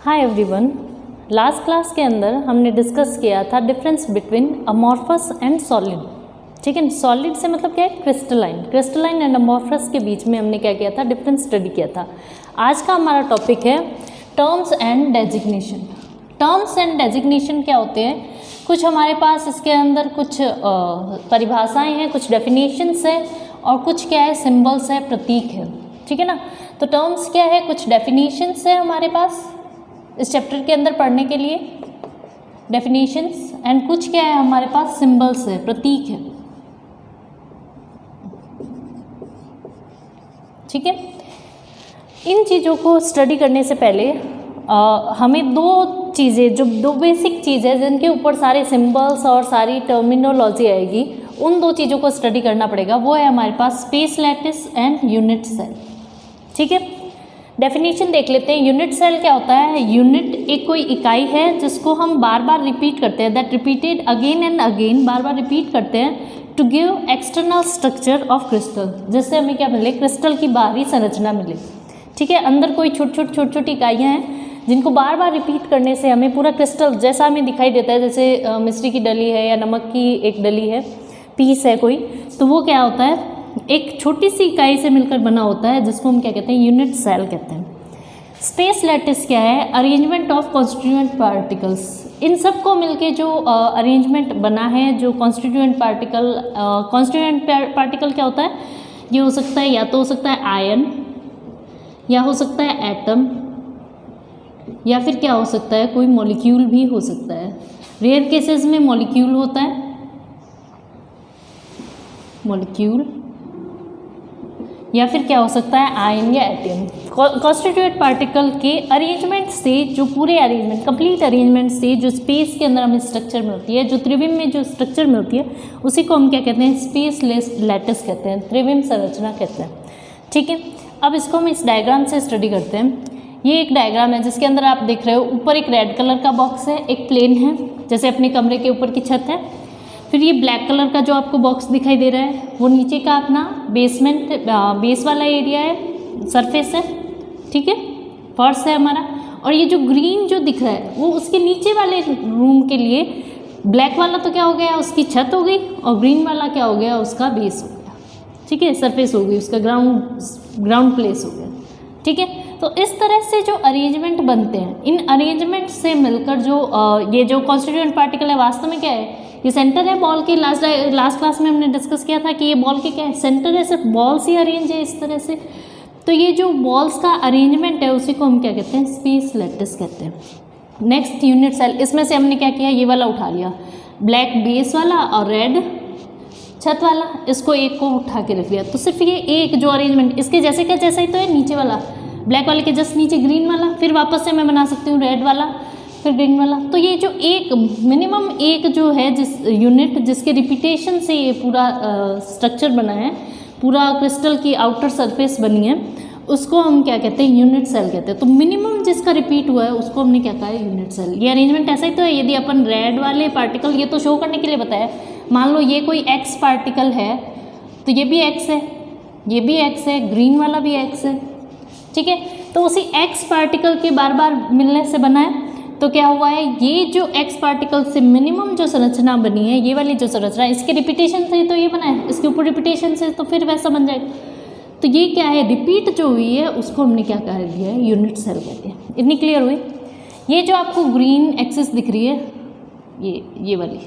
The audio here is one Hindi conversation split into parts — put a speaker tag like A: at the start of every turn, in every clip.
A: Hi everyone. लास्ट क्लास के अंदर हमने डिस्कस किया था difference between amorphous and solid. ठीक है, सॉलिड से मतलब क्या है, क्रिस्टलाइन एंड अमॉर्फस के बीच में हमने क्या किया था, डिफरेंस स्टडी किया था। आज का हमारा टॉपिक है terms and designation. Terms and designation क्या होते हैं, कुछ हमारे पास इसके अंदर कुछ परिभाषाएं हैं, कुछ डेफिनेशंस है और कुछ क्या है, सिंबल्स है, प्रतीक है। ठीक है ना। तो टर्म्स क्या है, कुछ डेफिनेशंस है हमारे पास इस चैप्टर के अंदर पढ़ने के लिए, डेफिनेशंस, एंड कुछ क्या है हमारे पास, सिंबल्स है, प्रतीक है। ठीक है। इन चीज़ों को स्टडी करने से पहले हमें दो चीज़ें, जो दो बेसिक चीज़ें जिनके ऊपर सारे सिंबल्स और सारी टर्मिनोलॉजी आएगी, उन दो चीज़ों को स्टडी करना पड़ेगा। वो है हमारे पास space lattice and unit cell. ठीक है, डेफिनेशन देख लेते हैं। यूनिट सेल क्या होता है। यूनिट एक कोई इकाई है जिसको हम बार बार रिपीट करते हैं, that repeated again and again, बार बार रिपीट करते हैं to give external structure of crystal, जिससे हमें क्या मिले, क्रिस्टल की बाहरी संरचना मिले। ठीक है, अंदर कोई छोटी छोटी इकाइयाँ हैं जिनको बार बार रिपीट करने से हमें पूरा क्रिस्टल जैसा हमें दिखाई देता है, जैसे मिश्री की डली है या नमक की एक डली है, पीस है कोई, तो वो क्या होता है, एक छोटी सी इकाई से मिलकर बना होता है, जिसको हम क्या कहते हैं, यूनिट सेल कहते हैं। स्पेस लैटिस क्या है, अरेंजमेंट ऑफ कॉन्स्टिट्यूएंट पार्टिकल्स। इन सब को मिलके जो अरेंजमेंट बना है, जो कॉन्स्टिट्यूएंट पार्टिकल क्या होता है, ये हो सकता है, या तो हो सकता है आयन, या हो सकता है एटम, या फिर क्या हो सकता है, कोई मॉलिक्यूल भी हो सकता है। रेयर केसेस में मॉलिक्यूल होता है, मॉलिक्यूल, या फिर क्या हो सकता है, आयन या एटम। कॉन्स्टिट्यूएंट पार्टिकल के अरेंजमेंट से, जो पूरे अरेंजमेंट, कंप्लीट अरेंजमेंट से जो स्पेस के अंदर हमें स्ट्रक्चर मिलती है, जो त्रिविम में जो स्ट्रक्चर मिलती है, उसी को हम क्या कहते हैं, स्पेस लैटिस कहते हैं, त्रिविम संरचना कहते हैं। ठीक है, अब इसको हम इस डायग्राम से स्टडी करते हैं। ये एक डायग्राम है जिसके अंदर आप देख रहे हो, ऊपर एक रेड कलर का बॉक्स है, एक प्लेन है, जैसे अपने कमरे के ऊपर की छत है। फिर ये ब्लैक कलर का जो आपको बॉक्स दिखाई दे रहा है, वो नीचे का अपना बेस वाला एरिया है, सरफेस है। ठीक है, फर्श है हमारा। और ये जो ग्रीन जो दिख रहा है, वो उसके नीचे वाले रूम के लिए, ब्लैक वाला तो क्या हो गया, उसकी छत हो गई, और ग्रीन वाला क्या हो गया, उसका बेस हो गया। ठीक है, सरफेस हो गई, उसका ग्राउंड प्लेस हो गया। ठीक है, तो इस तरह से जो अरेंजमेंट बनते हैं, इन अरेंजमेंट से मिलकर जो ये जो कॉन्स्टिट्यूएंट पार्टिकल है, वास्तव में क्या है, ये सेंटर है बॉल के। लास्ट क्लास में हमने डिस्कस किया था कि ये बॉल के क्या है, सेंटर है, सिर्फ बॉल्स ही अरेंज है इस तरह से। तो ये जो बॉल्स का अरेंजमेंट है, उसी को हम क्या कहते हैं, स्पेस लैटिस कहते हैं। नेक्स्ट यूनिट सेल, इसमें से हमने क्या किया, ये वाला उठा लिया, ब्लैक बेस वाला और रेड छत वाला, इसको एक को उठा के रख लिया। तो सिर्फ ये एक जो अरेंजमेंट, इसके जैसे क्या जैसा ही तो है, नीचे वाला ब्लैक वाले के जस्ट नीचे ग्रीन वाला, फिर वापस से मैं बना सकती हूँ रेड वाला, फिर ग्रीन वाला। तो ये जो एक मिनिमम एक जो है, जिस यूनिट जिसके रिपीटेशन से ये पूरा स्ट्रक्चर बना है, पूरा क्रिस्टल की आउटर सरफेस बनी है, उसको हम क्या कहते हैं, यूनिट सेल कहते हैं। तो मिनिमम जिसका रिपीट हुआ है, उसको हमने क्या कहा है, यूनिट सेल। ये अरेंजमेंट ऐसा ही तो है। यदि अपन रेड वाले पार्टिकल, ये तो शो करने के लिए बताया, मान लो ये कोई एक्स पार्टिकल है, तो ये भी एक्स है, ये भी एक्स है, ग्रीन वाला भी एक्स है। ठीक है, तो उसी एक्स पार्टिकल के बार बार मिलने से बना है। तो क्या हुआ है, ये जो एक्स पार्टिकल से मिनिमम जो संरचना बनी है, ये वाली जो संरचना है, इसके रिपीटेशन से तो ये बना है, इसके ऊपर रिपीटेशन से तो फिर वैसा बन जाएगा। तो ये क्या है, रिपीट जो हुई है, उसको हमने क्या कह दिया है, यूनिट सेल कहते हैं। इतनी क्लियर हुई। ये जो आपको ग्रीन एक्सिस दिख रही है, ये वाली,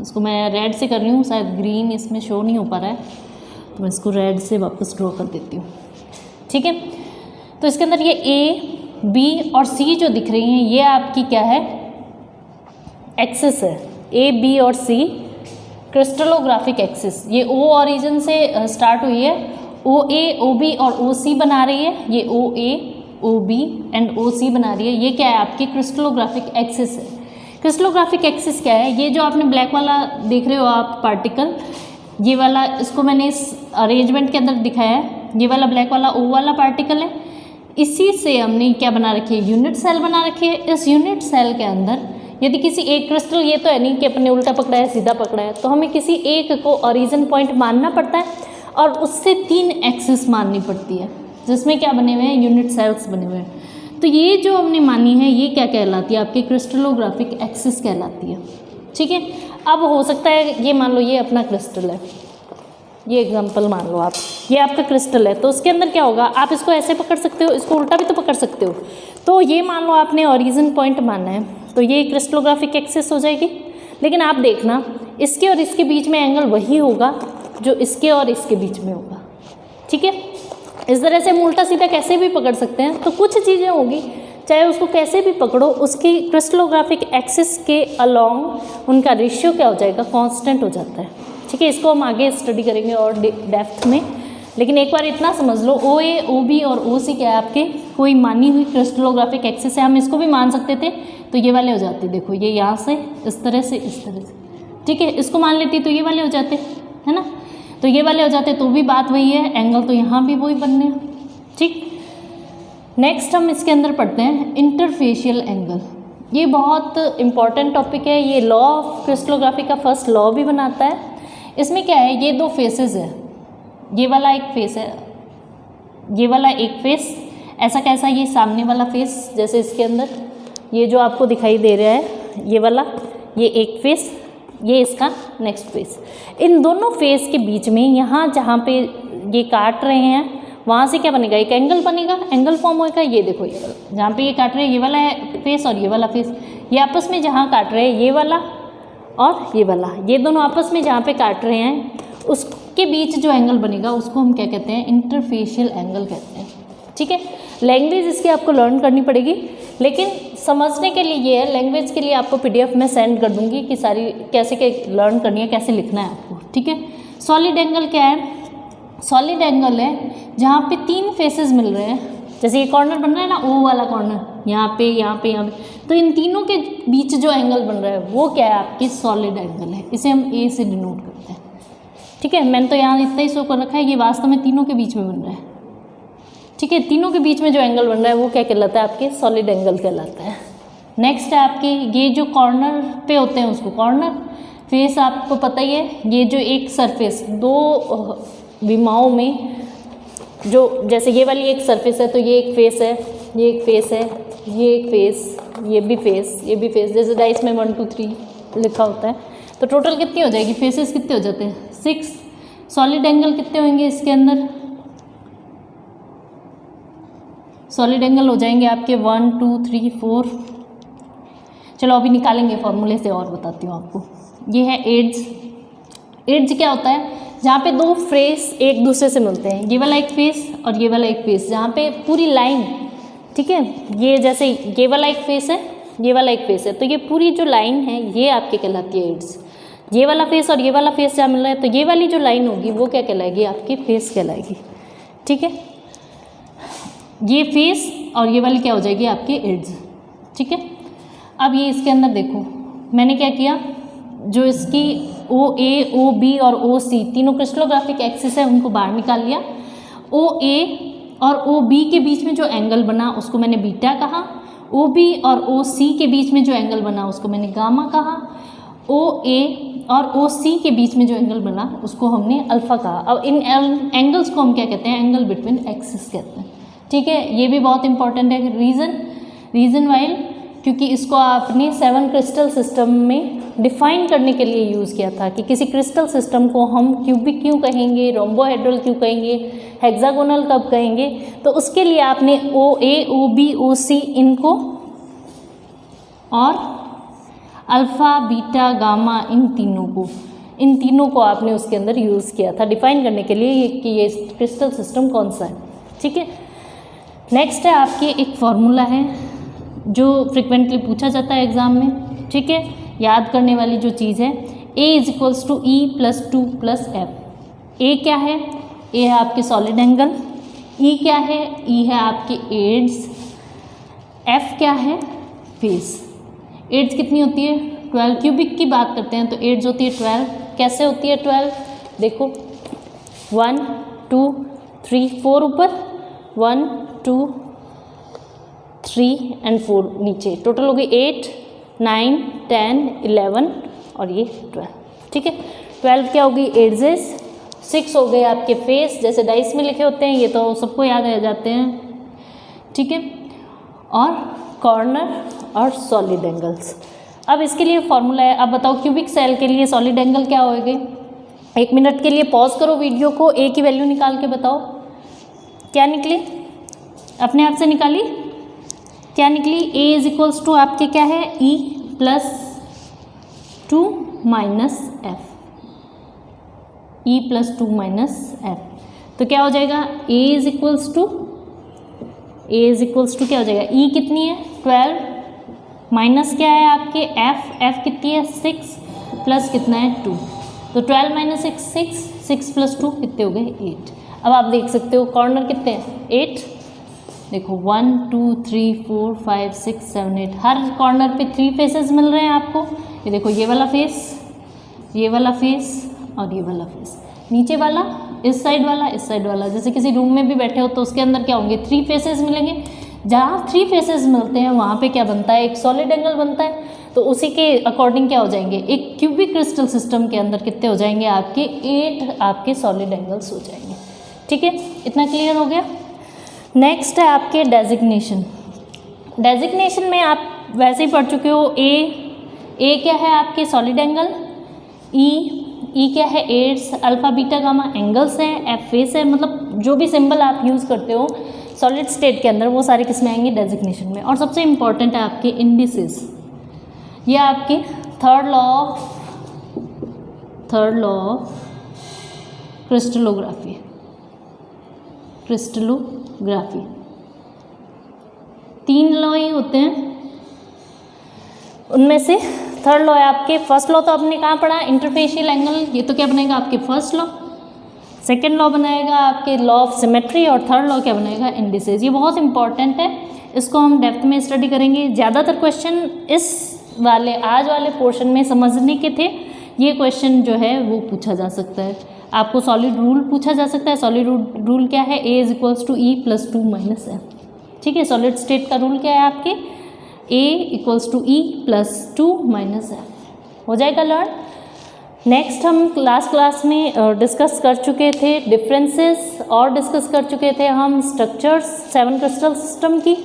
A: इसको मैं रेड से कर रही हूँ, शायद ग्रीन इसमें शो नहीं हो पा रहा है, तो मैं इसको रेड से वापस ड्रॉ कर देती हूँ। ठीक है, तो इसके अंदर ये ए, बी और सी जो दिख रही हैं, ये आपकी क्या है, एक्सिस है। ए, बी और सी क्रिस्टलोग्राफिक एक्सिस। ये ओ ओरिजिन से स्टार्ट हुई है, ओ ए, ओ बी और ओ सी बना रही है। ये ओ ए, ओ बी एंड ओ सी बना रही है। ये क्या है, आपकी क्रिस्टलोग्राफिक एक्सिस है। क्रिस्टलोग्राफिक एक्सिस क्या है, ये जो आपने ब्लैक वाला देख रहे हो आप पार्टिकल, ये वाला, इसको मैंने इस अरेंजमेंट के अंदर दिखाया है। ये वाला ब्लैक वाला ओ वाला पार्टिकल है, इसी से हमने क्या बना रखी है, यूनिट सेल बना रखी है। इस यूनिट सेल के अंदर यदि किसी एक क्रिस्टल, ये तो है नहीं कि अपने उल्टा पकड़ा है सीधा पकड़ा है, तो हमें किसी एक को ओरिजिन पॉइंट मानना पड़ता है और उससे 3 एक्सिस माननी पड़ती है, जिसमें क्या बने हुए हैं, यूनिट सेल्स बने हुए हैं। तो ये जो हमने मानी है ये क्या कहलाती है, आपकी क्रिस्टलोग्राफिक एक्सिस कहलाती है। ठीक है, अब हो सकता है ये मान लो ये अपना क्रिस्टल है, ये एग्जांपल मान लो आप, ये आपका क्रिस्टल है, तो उसके अंदर क्या होगा, आप इसको ऐसे पकड़ सकते हो, इसको उल्टा भी तो पकड़ सकते हो। तो ये मान लो आपने ओरिजिन पॉइंट माना है, तो ये क्रिस्टलोग्राफिक एक्सिस हो जाएगी। लेकिन आप देखना इसके और इसके बीच में एंगल वही होगा जो इसके और इसके बीच में होगा। ठीक है, इस तरह से हम उल्टा सीधा कैसे भी पकड़ सकते हैं। तो कुछ चीज़ें होगी, चाहे उसको कैसे भी पकड़ो, उसकी क्रिस्टलोग्राफिक एक्सिस के अलोंग उनका रेशियो क्या हो जाएगा, कांस्टेंट हो जाता है। ठीक है, इसको हम आगे स्टडी करेंगे और डेप्थ में, लेकिन एक बार इतना समझ लो OA, OB और OC क्या है, आपके कोई मानी हुई क्रिस्टलोग्राफिक एक्सिस है। हम इसको भी मान सकते थे, तो ये वाले हो जाते, देखो ये यहाँ से इस तरह से इस तरह से। ठीक है, इसको मान लेती तो ये वाले हो जाते, है ना, तो ये वाले हो जाते, तो भी बात वही है, एंगल तो यहाँ भी वही बनने हैं। ठीक, नेक्स्ट हम इसके अंदर पढ़ते हैं इंटरफेशियल एंगल। ये बहुत इंपॉर्टेंट टॉपिक है, ये लॉ ऑफ क्रिस्टलोग्राफी का फर्स्ट लॉ भी बनाता है। इसमें क्या है, ये दो फेसेस है, ये वाला एक फेस है, ये वाला एक फेस, ऐसा कैसा, ये सामने वाला फेस, जैसे इसके अंदर ये जो आपको दिखाई दे रहा है ये वाला, ये एक फेस, ये इसका नेक्स्ट फेस। इन दोनों फेस के बीच में यहाँ जहाँ पे ये काट रहे हैं वहाँ से क्या बनेगा, एक एंगल बनेगा, एंगल फॉर्म होगा। ये देखो ये वाला जहाँ पे ये काट रहे हैं, ये वाला है फेस और ये वाला फेस, ये आपस में जहाँ काट रहे हैं, ये वाला और ये वाला, ये दोनों आपस में जहाँ पे काट रहे हैं उसके बीच जो एंगल बनेगा उसको हम क्या कहते हैं, इंटरफेशियल एंगल कहते हैं। ठीक है, लैंग्वेज इसकी आपको लर्न करनी पड़ेगी, लेकिन समझने के लिए ये है, लैंग्वेज के लिए आपको PDF में सेंड कर दूंगी कि सारी कैसे क्या लर्न करनी है, कैसे लिखना है आपको। ठीक है, सॉलिड एंगल क्या है, सॉलिड एंगल है जहाँ पे तीन फेसेस मिल रहे हैं, जैसे ये कॉर्नर बन रहा है ना, O वाला कॉर्नर, यहाँ पे यहाँ पे यहाँ पे, तो इन तीनों के बीच जो एंगल बन रहा है वो क्या है, आपकी सॉलिड एंगल है। इसे हम A से डिनोट करते हैं। ठीक है, मैंने तो यहाँ इतना ही शो कर रखा है, ये वास्तव में तीनों के बीच में बन रहा है। ठीक है, तीनों के बीच में जो एंगल बन रहा है वो क्या कहलाता है, आपके सॉलिड एंगल कहलाता है। नेक्स्ट है आपके ये जो कॉर्नर पे होते हैं उसको कॉर्नर, फेस आपको पता ही है, ये जो एक सरफेस दो विमाओं में जो, जैसे ये वाली एक सरफेस है तो ये एक फेस है, ये एक फेस है, ये एक फेस, ये भी फेस, ये भी फेस, जैसे डाइस में 1 2 3 लिखा होता है। तो टोटल कितनी हो जाएगी, फेसेस कितने हो जाते हैं, 6। सॉलिड एंगल कितने होंगे इसके अंदर, सॉलिड एंगल हो जाएंगे आपके 1 2 3 4। चलो अभी निकालेंगे फॉर्मूले से, और बताती हूँ आपको। ये है एड्स। एड्स क्या होता है, जहाँ पे दो फेस एक दूसरे से मिलते हैं, ये वाला एक फेस और ये वाला एक फेस, जहाँ पे पूरी लाइन, ठीक है, ये जैसे ये वाला एक फेस है, ये वाला एक फेस है, तो ये पूरी जो लाइन है ये आपके कहलाती है एड्स। ये वाला फेस और ये वाला फेस जहाँ मिल रहा है, तो ये वाली जो लाइन होगी वो क्या कहलाएगी, आपकी फेस कहलाएगी। ठीक है, ये फेस और ये वाली क्या हो जाएगी, आपकी एड्स। ठीक है, अब ये इसके अंदर देखो मैंने क्या किया, जो इसकी OA, OB और OC तीनों क्रिस्टलोग्राफिक एक्सिस है उनको बाहर निकाल लिया। OA और OB के बीच में जो एंगल बना उसको मैंने बीटा कहा, OB और OC के बीच में जो एंगल बना उसको मैंने गामा कहा, OA और OC के बीच में जो एंगल बना उसको हमने अल्फा कहा। अब इन एंगल्स को हम क्या कहते हैं, एंगल बिटवीन एक्सिस कहते हैं। ठीक है, ये भी बहुत इंपॉर्टेंट है। रीज़न वाइल, क्योंकि इसको आपने 7 क्रिस्टल सिस्टम में डिफाइन करने के लिए यूज़ किया था कि किसी क्रिस्टल सिस्टम को हम क्यूबिक क्यों कहेंगे, रोम्बोहेड्रल क्यों कहेंगे, हेक्सागोनल कब कहेंगे, तो उसके लिए आपने OA, OB, OC इनको और अल्फ़ा, बीटा, गामा इन तीनों को आपने उसके अंदर यूज़ किया था डिफाइन करने के लिए कि ये क्रिस्टल सिस्टम कौन सा है। ठीक है, नेक्स्ट है आपके एक फॉर्मूला है जो फ्रिक्वेंटली पूछा जाता है एग्ज़ाम में। ठीक है, याद करने वाली जो चीज़ है, A = E + 2 + F। A क्या है, A है आपके सॉलिड एंगल, E क्या है, E है आपके एड्स, F क्या है, फेस। एड्स कितनी होती है, 12। क्यूबिक की बात करते हैं तो एड्स होती है 12। कैसे होती है 12, देखो 1 2 3 4 ऊपर, 1 2 3 और 4 नीचे, टोटल हो गई 8 9 10 11 और ये 12। ठीक है, 12 क्या होगी, एड्सेस, 6 हो गए आपके फेस, जैसे डाइस में लिखे होते हैं, ये तो सबको याद रह जाते हैं। ठीक है, और कॉर्नर और सॉलिड एंगल्स। अब इसके लिए फॉर्मूला है। अब बताओ क्यूबिक सेल के लिए सॉलिड एंगल क्या होएगा? 1 मिनट के लिए पॉज करो वीडियो को, ए की वैल्यू निकाल के बताओ क्या निकली, अपने आप से निकाली, क्या निकली? ए इज इक्वल्स टू आपके क्या है, ई प्लस 2 माइनस एफ, ई प्लस 2 माइनस एफ। तो क्या हो जाएगा? ए इज इक्वल्स टू क्या हो जाएगा? ई कितनी है 12 माइनस क्या है आपके एफ कितनी है 6 प्लस कितना है 2, तो 12 माइनस 6 प्लस 2 कितने हो गए 8। अब आप देख सकते हो कॉर्नर कितने हैं 8, देखो 1 2 3 4 5 6 7 8, हर कॉर्नर पे 3 फेसेस मिल रहे हैं आपको। ये देखो ये वाला फेस, ये वाला फेस और ये वाला फेस, नीचे वाला, इस साइड वाला, इस साइड वाला। जैसे किसी रूम में भी बैठे हो तो उसके अंदर क्या होंगे 3 फेसेस मिलेंगे। जहाँ 3 फेसेस मिलते हैं वहाँ पे क्या बनता है, एक सॉलिड एंगल बनता है। तो उसी के अकॉर्डिंग क्या हो जाएंगे, एक क्यूबिक क्रिस्टल सिस्टम के अंदर कितने हो जाएंगे आपके 8 आपके सॉलिड एंगल्स हो जाएंगे। ठीक है, इतना क्लियर हो गया। नेक्स्ट है आपके डेजिग्नेशन। डेजिग्नेशन में आप वैसे ही पढ़ चुके हो। ए क्या है आपके सॉलिड एंगल, ई क्या है edges, alpha beta gamma angles हैं, एफ फेस है। मतलब जो भी सिंबल आप यूज़ करते हो सॉलिड स्टेट के अंदर वो सारे किस में आएंगे, डेजिग्नेशन में। और सबसे इंपॉर्टेंट है आपके इंडिसेस, ये आपके थर्ड लॉ ऑफ क्रिस्टलोग्राफी। तीन लॉ ही होते हैं, उनमें से थर्ड लॉ है आपके। फर्स्ट लॉ तो आपने कहाँ पढ़ा, इंटरफेशियल एंगल, ये तो क्या बनेगा आपके फर्स्ट लॉ। सेकेंड लॉ बनाएगा आपके लॉ ऑफ सिमेट्री, और थर्ड लॉ क्या बनेगा, इंडिसेस। ये बहुत इंपॉर्टेंट है, इसको हम डेप्थ में स्टडी करेंगे। ज़्यादातर क्वेश्चन इस वाले आज वाले पोर्शन में समझने के थे। ये क्वेश्चन जो है वो पूछा जा सकता है आपको, सॉलिड रूल पूछा जा सकता है। सॉलिड रूल क्या है, A is equals to E plus 2 minus F. ठीक है, सॉलिड स्टेट का रूल क्या है आपके, A equals to E plus 2 minus F. हो जाएगा लर्न। नेक्स्ट हम लास्ट क्लास में डिस्कस कर चुके थे डिफरेंसेस, और डिस्कस कर चुके थे हम स्ट्रक्चर्स 7 क्रिस्टल सिस्टम की।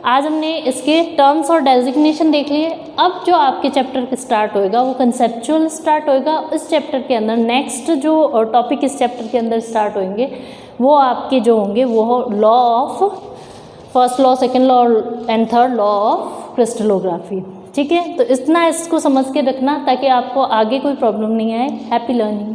A: आज हमने इसके टर्म्स और डेजिग्नेशन देख लिए। अब जो आपके चैप्टर स्टार्ट होएगा वो कंसेप्चुअल स्टार्ट होएगा। इस चैप्टर के अंदर नेक्स्ट जो टॉपिक इस चैप्टर के अंदर स्टार्ट होंगे वो आपके जो होंगे वो law of first law, second law and third law of crystallography. ठीक है, तो इतना इसको समझ के रखना ताकि आपको आगे कोई प्रॉब्लम नहीं आए। Happy learning.